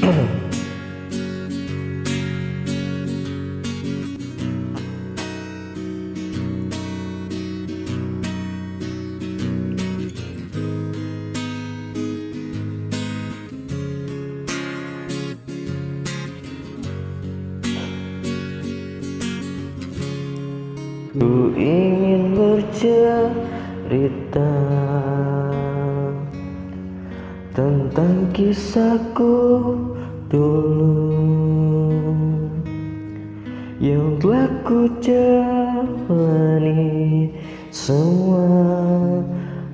Ku ingin bercerita tentang kisahku dulu yang telah ku jalani semua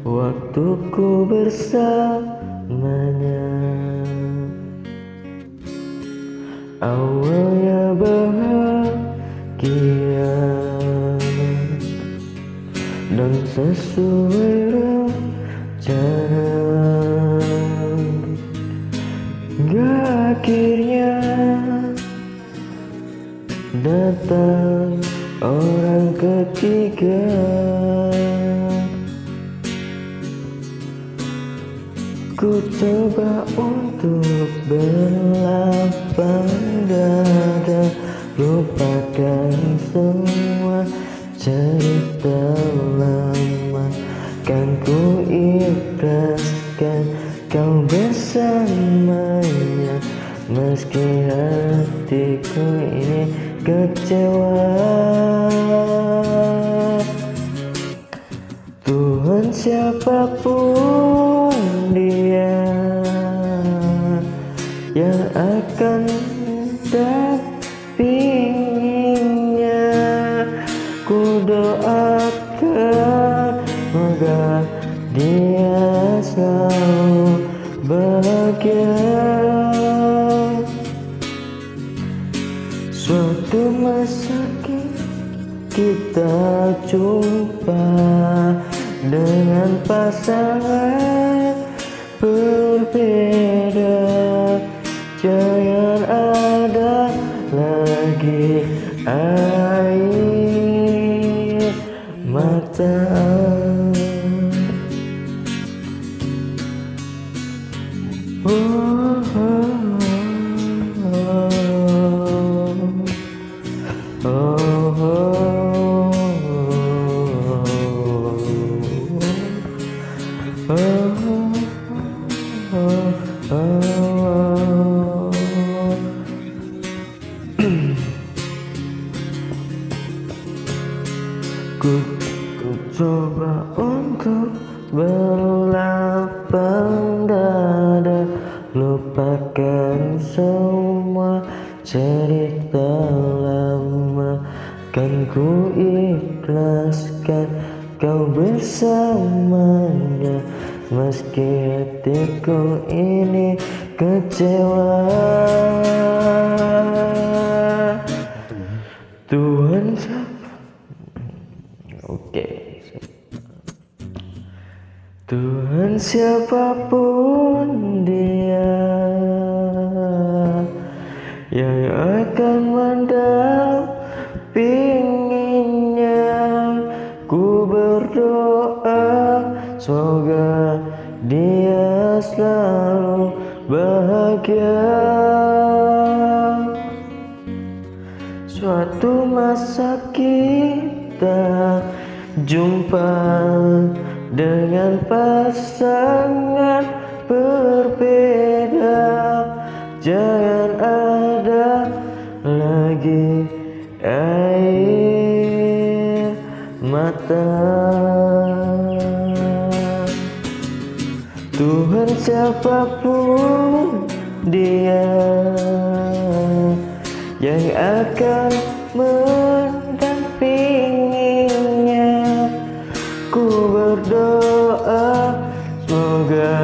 waktuku bersamanya. Awalnya bahagia dan sesuai rencana, hingga akhirnya datang orang ketiga. Ku coba untuk berlapang dada, lupakan semua cerita lama. Kan ku ikhlaskan kau bersamanya, meski hatiku ini kecewa. Tuhan, siapapun dia yang akan dampinginya, ku doakan semoga dia selalu bahagia. Suatu masa kita jumpa dengan pasangan berbeda, jangan ada lagi air mata. Ku coba untuk berlapang dada, lupakan semua cerita lama. Kan ku ikhlaskan kau bersamanya, meski hatiku ini kecewa. Tuhan, Tuhan, siapapun dia yang akan mendampinginya, ku berdoa semoga dia selalu bahagia. Suatu masa kita jumpa dengan pasangan berbeda, jangan ada lagi air mata. Tuhan, siapapun dia yang akan mendampinginya, ku berdoa semoga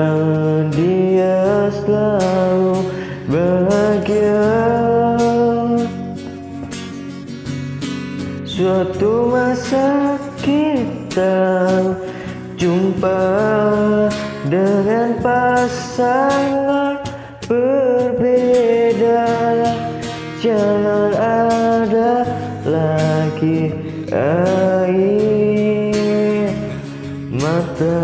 dia selalu bahagia. Suatu masa kita jumpa dengan pasangan berbeda, jangan ada lagi air mata.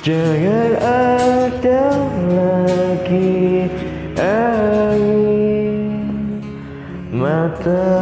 Jangan ada lagi air mata.